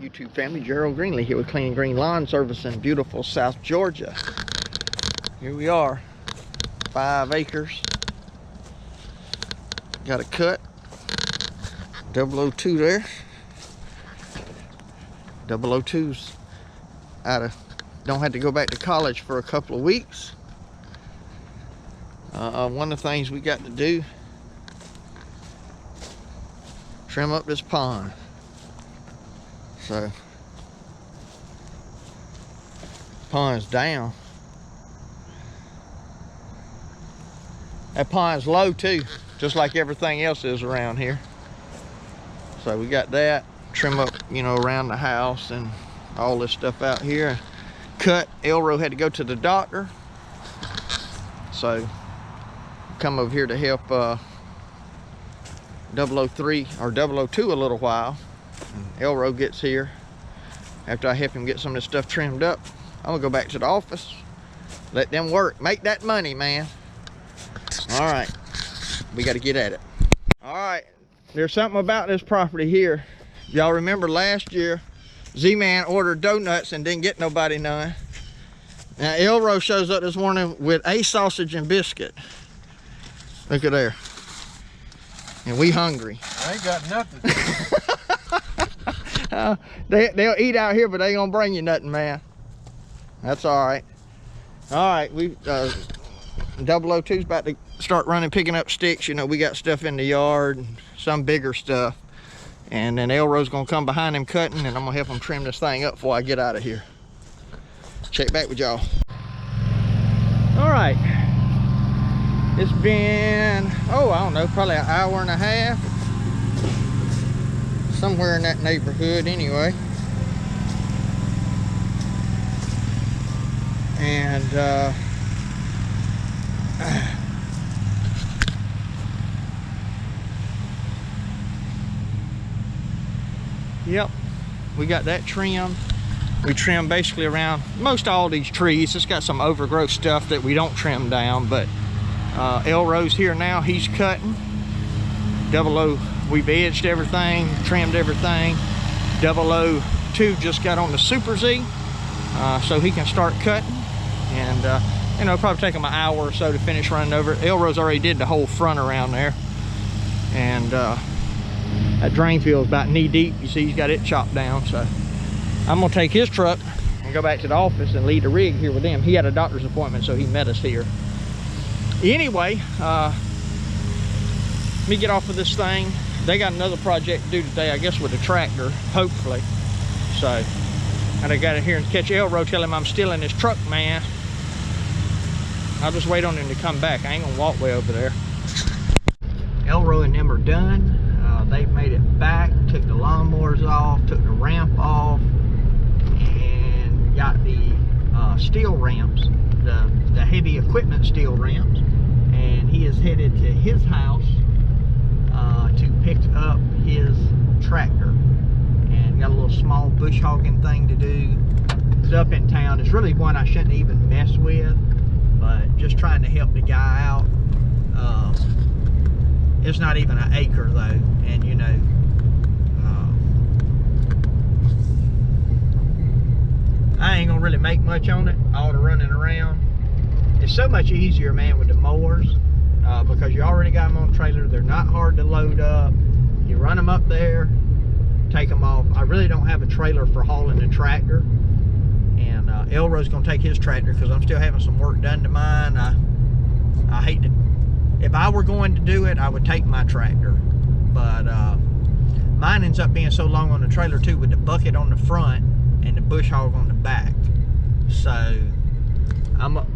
YouTube family, Gerald Greenlee here with Clean and Green Lawn Service in beautiful South Georgia. Here we are, 5 acres. Got a cut, 002 there. 002's don't have to go back to college for a couple of weeks. One of the things we got to do, trim up this pond. So, pond's down. That pond's low too, just like everything else is around here. So we got that, trim up, you know, around the house and all this stuff out here. Cut, Elro had to go to the doctor. So, come over here to help 003 or 002 a little while. And Elro gets here. After I help him get some of this stuff trimmed up, I'm gonna go back to the office, let them work, make that money, man. All right, we got to get at it. All right, there's something about this property here. Y'all remember last year, Z-Man ordered donuts and didn't get nobody none. Now Elro shows up this morning with a sausage and biscuit. Look at there. And we hungry. I ain't got nothing. They'll eat out here, but they ain't gonna bring you nothing, man. That's all right. All right, we 002's about to start picking up sticks. You know, we got stuff in the yard, and some bigger stuff. And then Elro's gonna come behind him cutting, and I'm gonna help him trim this thing up before I get out of here. Check back with y'all. All right. It's been, oh, I don't know, probably an hour and a half. Somewhere in that neighborhood anyway. And yep, we got that trimmed. We trim basically around most all these trees. It's got some overgrowth stuff that we don't trim down, but Elro's here now, he's cutting. 00, we've edged everything, trimmed everything. 002 just got on the Super Z, so he can start cutting. And you know, it'll probably take him an hour or so to finish running over. Elro's already did the whole front around there. And that drain field is about knee deep. You see he's got it chopped down. So I'm gonna take his truck and go back to the office and leave the rig here with him. He had a doctor's appointment, so he met us here. Anyway, let me get off of this thing. They got another project to do today, I guess with the tractor, hopefully. So, and I got to hear and catch Elro, tell him I'm still in his truck, man. I'll just wait on him to come back. I ain't gonna walk way over there. Elro and them are done. They've made it back, took the lawnmowers off, took the ramp off, and got the steel ramps, the heavy equipment steel ramps. And he is headed to his house to pick up his tractor. And got a little small bush hogging thing to do. It's up in town. It's really one I shouldn't even mess with, but just trying to help the guy out. It's not even an acre though, and you know, I ain't gonna really make much on it, all the running around. It's so much easier, man, with the mowers, because you already got them on the trailer. They're not hard to load up. You run them up there, take them off. I really don't have a trailer for hauling the tractor, and Elro's gonna take his tractor because I'm still having some work done to mine. I hate to, if I were going to do it, I would take my tractor, but mine ends up being so long on the trailer too, with the bucket on the front and the bush hog on the back. So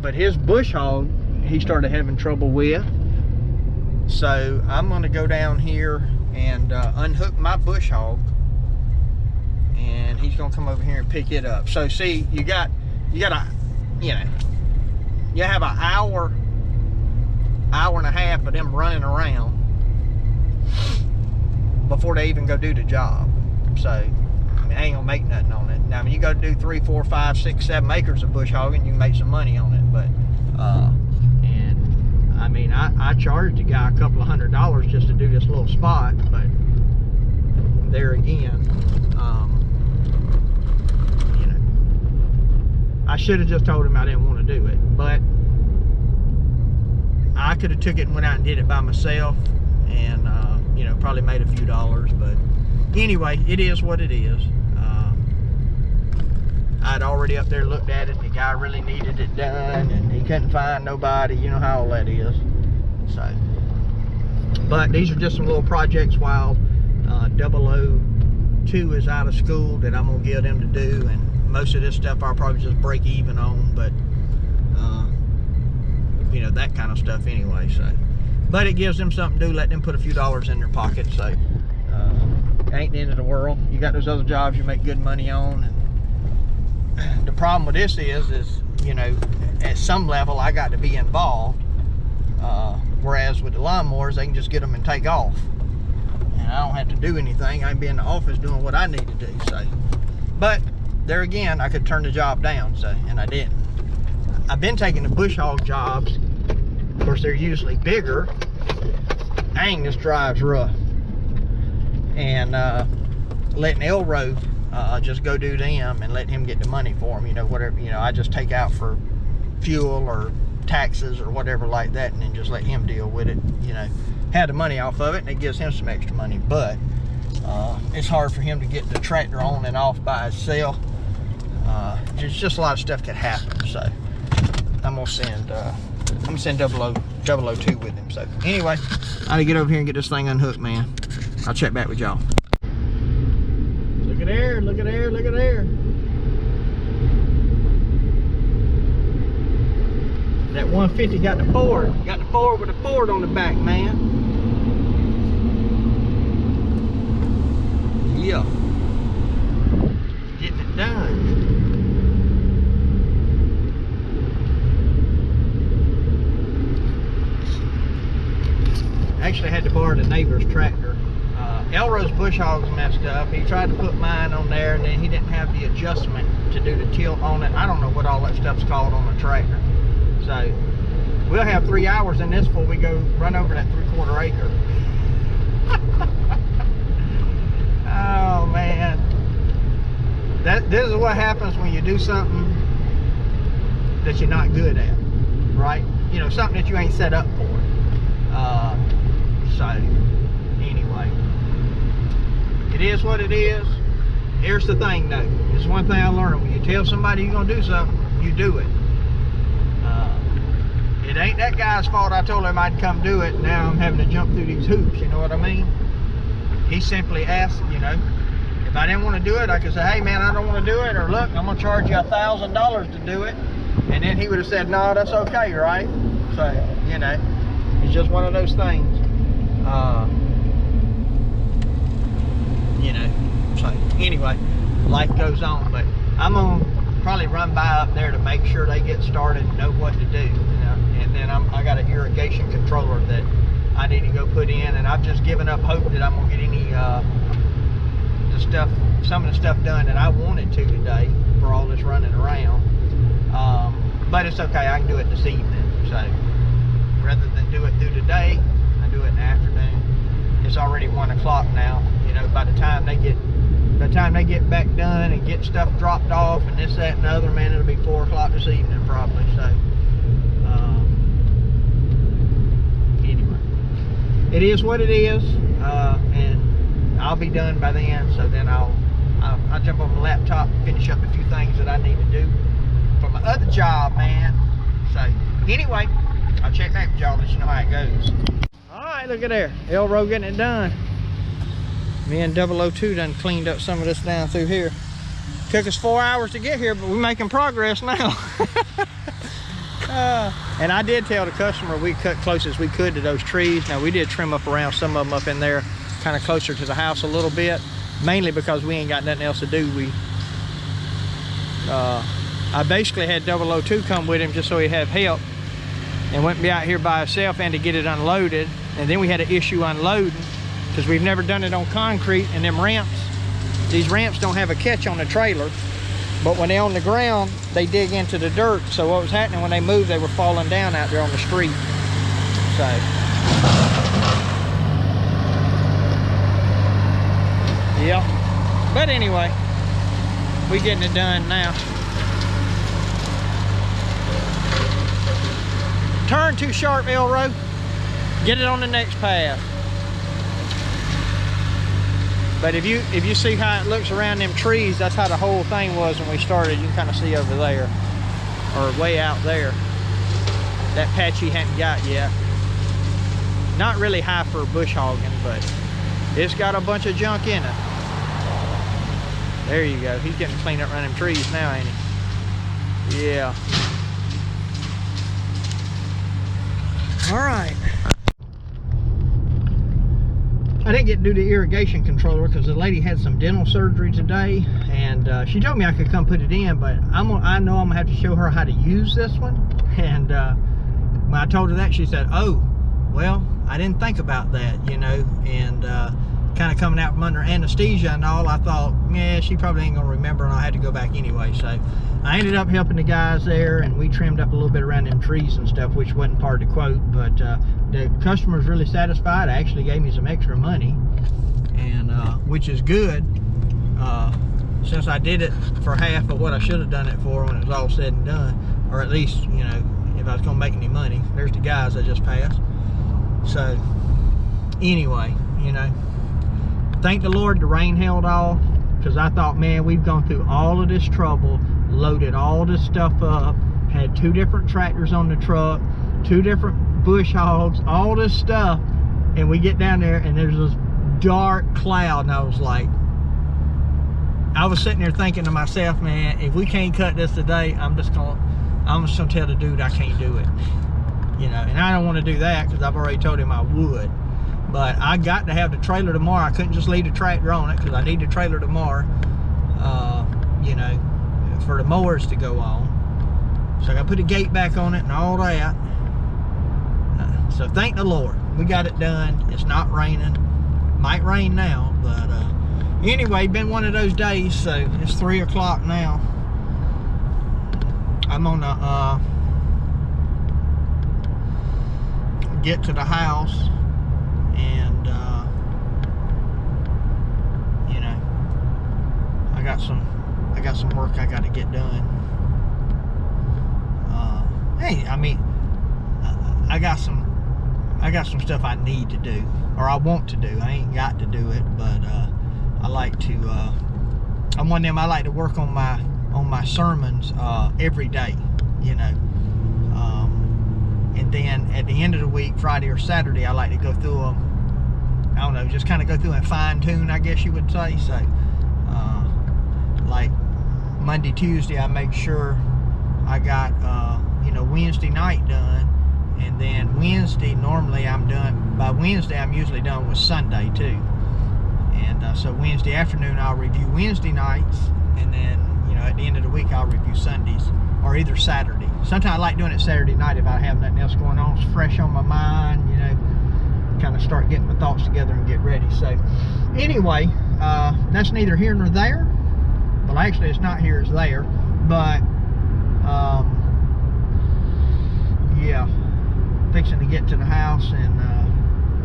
but his bush hog, he started having trouble with. So I'm gonna go down here and unhook my bush hog, and he's gonna come over here and pick it up. So see, you got a, you know, you have an hour and a half of them running around before they even go do the job. So I mean, I ain't gonna make nothing on it. Now, I mean, you go do 3, 4, 5, 6, 7 acres of bush hogging, you can make some money on it. But and I mean, I charged the guy a couple of $100 just to do this little spot. But there again, I should have just told him I didn't want to do it, but I could have took it and went out and did it by myself, and you know, probably made a few dollars. But anyway, it is what it is. I'd already up there looked at it, and the guy really needed it done, and he couldn't find nobody. You know how all that is. So, but these are just some little projects while 002 is out of school that I'm gonna give them to do, and most of this stuff I'll probably just break even on, but you know, that kind of stuff anyway. So, but it gives them something to do, let them put a few dollars in their pocket. So it ain't the end of the world. You got those other jobs you make good money on, and the problem with this is you know, at some level I got to be involved, whereas with the lawnmowers they can just get them and take off, and I don't have to do anything. I can be in the office doing what I need to do. So, but there again, I could turn the job down, so, and I didn't. I've been taking the bush hog jobs. Of course, they're usually bigger. Dang, this drive's rough. And letting Elro just go do them and let him get the money for them. You know, whatever, you know, I just take out for fuel or taxes or whatever like that, and then just let him deal with it. You know, have the money off of it, and it gives him some extra money. But it's hard for him to get the tractor on and off by itself. There's just a lot of stuff could happen. So I'm gonna send 002 with him. So anyway, I gotta get over here and get this thing unhooked, man. I'll check back with y'all. Look at there, look at there, look at there. That 150 got the Ford. Got the Ford with a Ford on the back, man. Yeah. Getting it done. Actually had to borrow the neighbor's tractor. Elro's bush hog's messed up. He tried to put mine on there, and then he didn't have the adjustment to do the tilt on it. I don't know what all that stuff's called on a tractor. So we'll have 3 hours in this before we go run over that 3/4 acre. Oh man, this is what happens when you do something that you're not good at, right? You know, something that you ain't set up for. So anyway, it is what it is. Here's the thing though, it's one thing I learned: when you tell somebody you're gonna do something, you do it. It ain't that guy's fault I told him I'd come do it. Now I'm having to jump through these hoops, you know what I mean? He simply asked, you know, if I didn't want to do it, I could say, hey man, I don't want to do it, or look, I'm gonna charge you $1,000 to do it. And then he would have said, no, that's okay, right? So, you know, it's just one of those things. You know, so anyway, life goes on. But I'm gonna probably run by up there to make sure they get started and know what to do, you know. And then I got an irrigation controller that I need to go put in, and I've just given up hope that I'm gonna get any some of the stuff done that I wanted to today for all this running around. But it's okay, I can do it this evening. So rather than do it through the day, I do it in the afternoon. It's already 1 o'clock now. You know, by the time they get back done and get stuff dropped off and this, that, and the other, man, it'll be 4 o'clock this evening probably. So anyway, it is what it is, and I'll be done by then. So then I'll jump on my laptop and finish up a few things that I need to do for my other job, man. So anyway, I'll check back with y'all, let you know how it goes. All right, look at there, Elro getting it done. Me and 002 done cleaned up some of this down through here. Took us 4 hours to get here, but we're making progress now. And I did tell the customer we cut close as we could to those trees. Now we did trim up around some of them up in there, kind of closer to the house a little bit, mainly because we ain't got nothing else to do. I basically had 002 come with him just so he'd have help, and wouldn't be out here by himself and to get it unloaded. And then we had an issue unloading because we've never done it on concrete, and them ramps, these ramps don't have a catch on the trailer, but when they're on the ground they dig into the dirt. So what was happening when they moved, they were falling down out there on the street. So yeah, but anyway, we getting it done now. Turn too sharp, Elro. Get it on the next pass. But if you see how it looks around them trees, that's how the whole thing was when we started. You can kind of see over there, or way out there. That patch he hadn't got yet. Not really high for bush hogging, but it's got a bunch of junk in it. There you go. He's getting cleaned up around them trees now, ain't he? Yeah. All right. I didn't get to do the irrigation controller because the lady had some dental surgery today, and she told me I could come put it in, but I know I'm gonna have to show her how to use this one. And when I told her that, she said, "Oh, well, I didn't think about that, you know." And kind of coming out from under anesthesia and all, I thought, yeah, she probably ain't gonna remember, and I had to go back anyway. So I ended up helping the guys there, and we trimmed up a little bit around them trees and stuff, which wasn't part of the quote, but the customer's really satisfied. I actually gave me some extra money, and which is good, since I did it for half of what I should have done it for when it was all said and done, or at least, you know, if I was gonna make any money. There's the guys I just passed. So anyway, you know, thank the Lord the rain held off, because I thought, man, we've gone through all of this trouble, loaded all this stuff up, had 2 different tractors on the truck, 2 different bush hogs, all this stuff, and we get down there and there's this dark cloud, and I was sitting there thinking to myself, man, if we can't cut this today, I'm just gonna tell the dude I can't do it, you know. And I don't want to do that because I've already told him I would, but I got to have the trailer tomorrow. I couldn't just leave the tractor on it because I need the trailer tomorrow, you know, for the mowers to go on. So I got to put the gate back on it and all that. So thank the Lord, we got it done. It's not raining. Might rain now, but anyway, been one of those days. So it's 3 o'clock now. I'm gonna get to the house, and you know, I got some work I got to get done. Hey, I mean, I got some stuff I need to do, or I want to do. I ain't got to do it, but I like to. I'm one of them. I like to work on my sermons every day, you know. And then at the end of the week, Friday or Saturday, I like to go through them. I don't know, just kind of go through and fine tune, I guess you would say. So, like Monday, Tuesday, I make sure I got you know, Wednesday night done. And then Wednesday, normally I'm done. By Wednesday, I'm usually done with Sunday too. And so Wednesday afternoon, I'll review Wednesday nights. And then, you know, at the end of the week, I'll review Sundays, or either Saturday. Sometimes I like doing it Saturday night if I have nothing else going on. It's fresh on my mind, you know, kind of start getting my thoughts together and get ready. So anyway, that's neither here nor there. Well, actually, it's not here, it's there. But, yeah. Fixing to get to the house and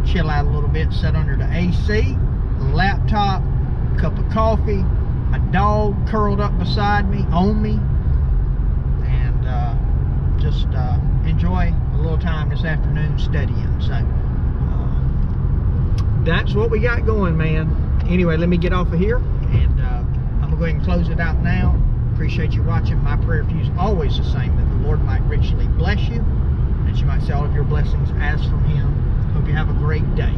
chill out a little bit, sit under the AC, laptop, cup of coffee, my dog curled up beside me, on me, and just enjoy a little time this afternoon studying. So that's what we got going, man. Anyway, let me get off of here, and I'm gonna go ahead and close it out now. Appreciate you watching. My prayer for you is always the same, that the Lord might richly bless you, that you might see all of your blessings as from Him. Hope you have a great day.